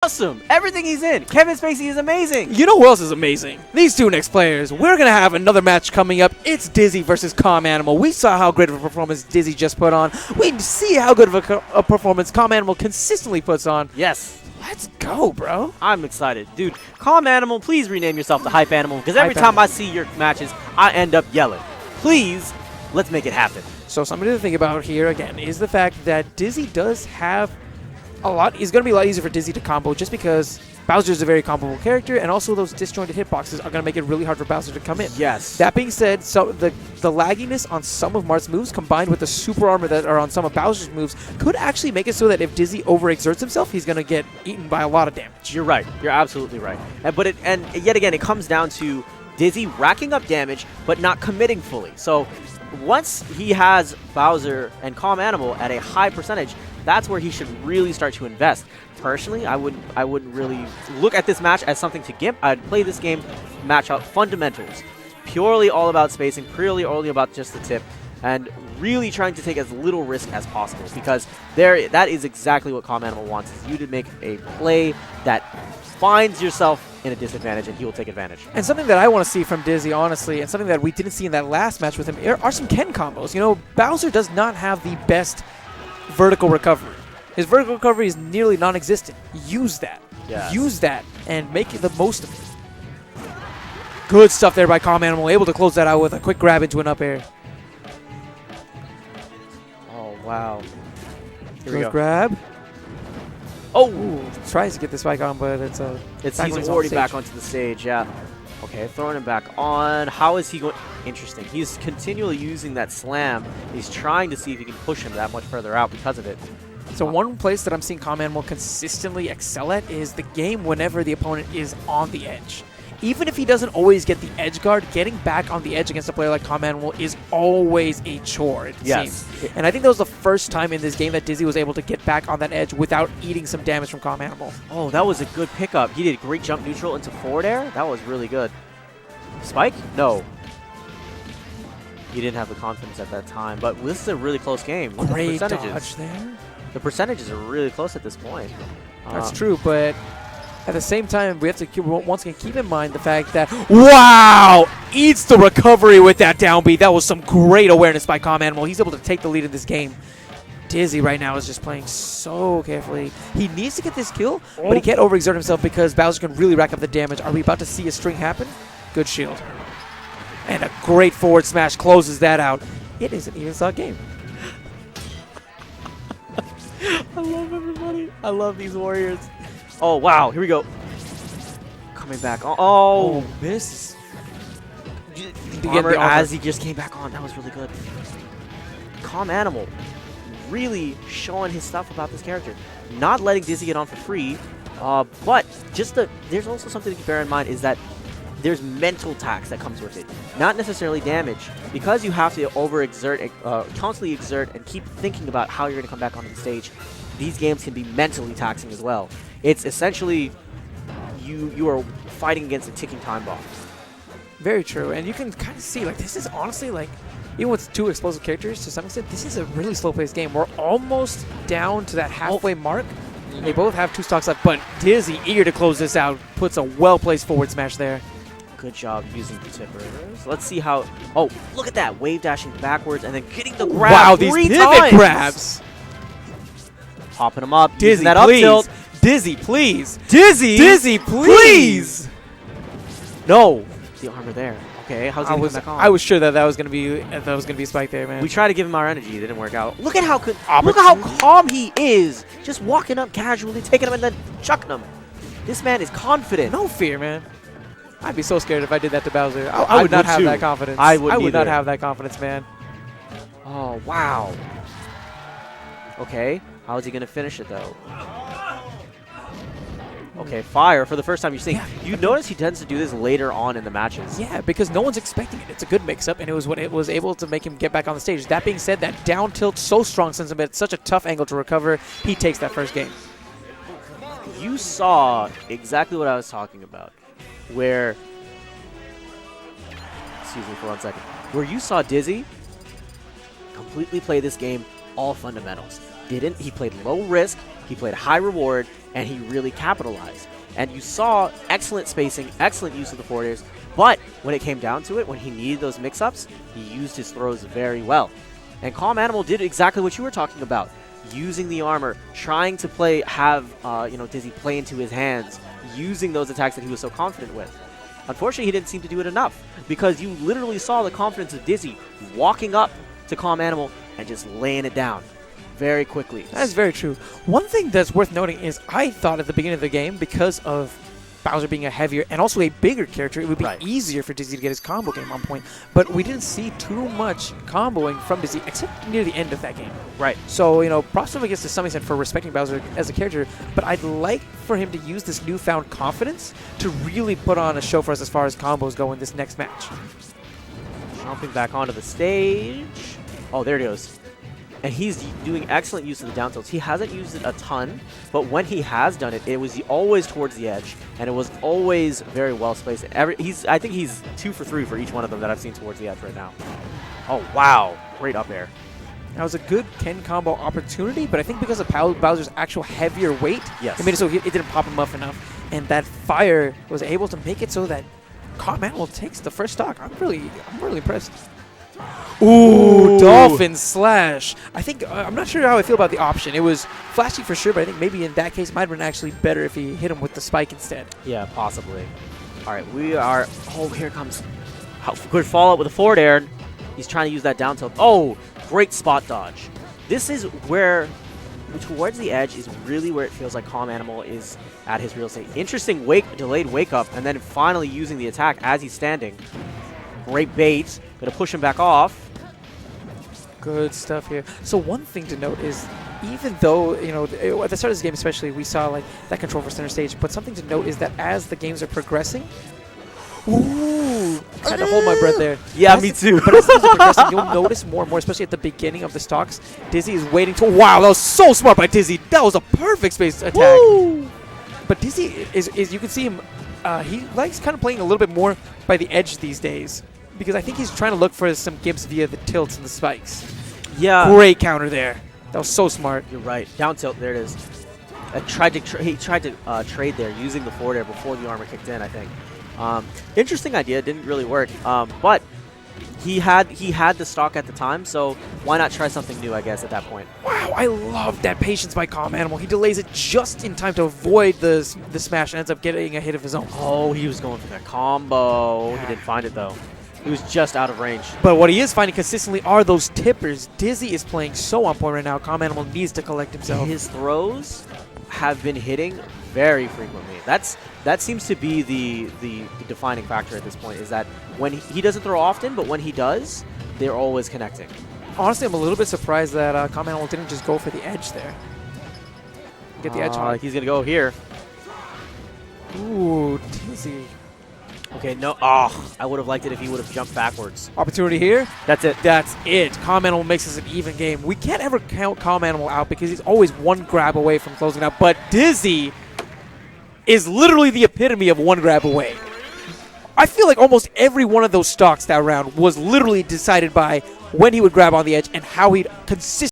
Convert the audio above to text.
awesome. Everything he's in. Kevin Spacey is amazing. You know who else is amazing? These two next players. We're going to have another match coming up. It's Dizzy versus CalmAnimal. We saw how great of a performance Dizzy just put on. We see how good of a performance CalmAnimal consistently puts on. Yes. Let's go, bro. I'm excited. Dude, CalmAnimal, please rename yourself the Hype Animal, because every time I see your matches, I end up yelling. Please, let's make it happen. So something to think about here, again, is the fact that Dizzy does have a lot. It's going to be a lot easier for Dizzy to combo just because Bowser is a very comboable character, and also those disjointed hitboxes are going to make it really hard for Bowser to come in. Yes. That being said, so the lagginess on some of Marth's moves combined with the super armor that are on some of Bowser's moves could actually make it so that if Dizzy overexerts himself, he's going to get eaten by a lot of damage. You're right. You're absolutely right. And yet again, it comes down to Dizzy racking up damage, but not committing fully. So once he has Bowser and CalmAnimal at a high percentage, that's where he should really start to invest. Personally, I wouldn't really look at this match as something to gimp. I'd play this game match out fundamentals. Purely all about spacing, purely only about just the tip, and really trying to take as little risk as possible, because that is exactly what CalmAnimal wants, is you to make a play that finds yourself in a disadvantage, and he will take advantage. And something that I want to see from Dizzy, honestly, and something that we didn't see in that last match with him are some Ken combos. You know, Bowser does not have the best vertical recovery. His vertical recovery is nearly non-existent. Use that. Yes. Use that and make the most of it. Good stuff there by CalmAnimal, able to close that out with a quick grab into an up air. Oh, wow. Here we go. Grab. Oh! Ooh, tries to get the spike on, but it's he's already back onto the stage, yeah. Okay, throwing him back on. How is he going? Interesting. He's continually using that slam. He's trying to see if he can push him that much further out because of it. So one place that I'm seeing CalmAnimal consistently excel at is the game whenever the opponent is on the edge. Even if he doesn't always get the edge guard, getting back on the edge against a player like CalmAnimal is always a chore, it seems. And I think that was the first time in this game that Dizzy was able to get back on that edge without eating some damage from CalmAnimal. Oh, that was a good pickup. He did a great jump neutral into forward air. That was really good. Spike? No. He didn't have the confidence at that time. But this is a really close game. Great dodge there. The percentages are really close at this point. That's true, but at the same time, we have to once again keep in mind the fact that, wow, eats the recovery with that down B. That was some great awareness by CalmAnimal. He's able to take the lead in this game. Dizzy right now is just playing so carefully. He needs to get this kill, but he can't overexert himself because Bowser can really rack up the damage. Are we about to see a string happen? Good shield. And a great forward smash closes that out. It is an even-saw game. I love everybody. I love these warriors. Oh, wow. Here we go. Coming back on. Oh, miss. Armor as he just came back on. That was really good. CalmAnimal really showing his stuff about this character. Not letting Dizzy get on for free. But just there's also something to bear in mind is that there's mental tax that comes with it. Not necessarily damage. Because you have to overexert, constantly exert, and keep thinking about how you're going to come back onto the stage, these games can be mentally taxing as well. It's essentially you are fighting against a ticking time bomb. Very true. And you can kind of see, like, this is honestly, like, even with two explosive characters, to some extent, this is a really slow-paced game. We're almost down to that halfway mark. They both have two stocks left, but Dizzy, eager to close this out, puts a well-placed forward smash there. Good job using the tippers. Let's see how... Oh, look at that. Wave dashing backwards and then getting the grab. Wow, these pivot grabs. Popping them up. Dizzy, that please. Up tilt. Dizzy, please. Dizzy? Dizzy, please. No. The armor there. Okay, how's he coming back on? I was sure that was gonna be a spike there, man. We tried to give him our energy. It didn't work out. Look at how calm he is. Just walking up casually, taking him and then chucking him. This man is confident. No fear, man. I'd be so scared if I did that to Bowser. I would not have that confidence. I would not have that confidence, man. Oh, wow. Okay, how is he going to finish it, though? Okay, fire for the first time you're seeing. You notice he tends to do this later on in the matches. Yeah, because no one's expecting it. It's a good mix-up, and it was what it was able to make him get back on the stage. That being said, that down tilt so strong since it's such a tough angle to recover, he takes that first game. You saw exactly what I was talking about. Where, excuse me for 1 second, where you saw Dizzy completely play this game all fundamentals. didn't. He played low risk, he played high reward, and he really capitalized. And you saw excellent spacing, excellent use of the forward airs, but when it came down to it, when he needed those mix-ups, he used his throws very well. And CalmAnimal did exactly what you were talking about, using the armor, trying to have Dizzy play into his hands, using those attacks that he was so confident with. Unfortunately, he didn't seem to do it enough, because you literally saw the confidence of Dizzy walking up to CalmAnimal and just laying it down very quickly. That's very true. One thing that's worth noting is I thought at the beginning of the game, because of Bowser being a heavier and also a bigger character, it would be easier for Dizzy to get his combo game on point. But we didn't see too much comboing from Dizzy, except near the end of that game. Right. So, props to him, I guess, to some extent for respecting Bowser as a character, but I'd like for him to use this newfound confidence to really put on a show for us as far as combos go in this next match. Jumping back onto the stage. Oh, there it goes. And he's doing excellent use of the down tilts. He hasn't used it a ton, but when he has done it, it was always towards the edge, and it was always very well spaced. I think he's 2 for 3 for each one of them that I've seen towards the edge right now. Oh, wow. Great up air. That was a good Ken combo opportunity, but I think because of Bowser's actual heavier weight, yes, it made it so it didn't pop him off enough. And that fire was able to make it so that CalmAnimal takes the first stock. I'm really impressed. Ooh, Dolphin Slash. I think, I'm not sure how I feel about the option. It was flashy for sure, but I think maybe in that case it might have been actually better if he hit him with the spike instead. Yeah, possibly. All right, we are, oh, here comes, good follow-up with a forward air. He's trying to use that down tilt. Oh, great spot dodge. This is where, towards the edge is really where it feels like CalmAnimal is at his real state. Interesting delayed wake up, and then finally using the attack as he's standing. Great bait. Gonna push him back off. Good stuff here. So one thing to note is, even though, at the start of this game especially, we saw like that control for center stage, but something to note is that as the games are progressing, ooh, I had to hold my breath there. Yeah, me too. But as the games are progressing, you'll notice more and more, especially at the beginning of the stocks, Dizzy is waiting to, wow, that was so smart by Dizzy. That was a perfect space attack. Woo! But Dizzy is you can see him, he likes kind of playing a little bit more by the edge these days, because I think he's trying to look for some gips via the tilts and the spikes. Yeah. Great counter there. That was so smart. You're right. Down tilt. There it is. He tried to trade there using the forward air before the armor kicked in, I think. Interesting idea. Didn't really work. But he had the stock at the time, so why not try something new, I guess, at that point. Wow, I love that patience by CalmAnimal. He delays it just in time to avoid the smash and ends up getting a hit of his own. Oh, he was going for that combo. He didn't find it, though. He was just out of range. But what he is finding consistently are those tippers. Dizzy is playing so on point right now. CalmAnimal needs to collect himself. His throws have been hitting very frequently. That seems to be the defining factor at this point, is that when he doesn't throw often, but when he does, they're always connecting. Honestly, I'm a little bit surprised that CalmAnimal didn't just go for the edge there. Get the edge on. He's going to go here. Ooh, Dizzy. Okay, no. Oh, I would have liked it if he would have jumped backwards. Opportunity here. That's it. That's it. CalmAnimal makes this an even game. We can't ever count CalmAnimal out because he's always one grab away from closing out. But Dizzy is literally the epitome of one grab away. I feel like almost every one of those stocks that round was literally decided by when he would grab on the edge and how he'd consistently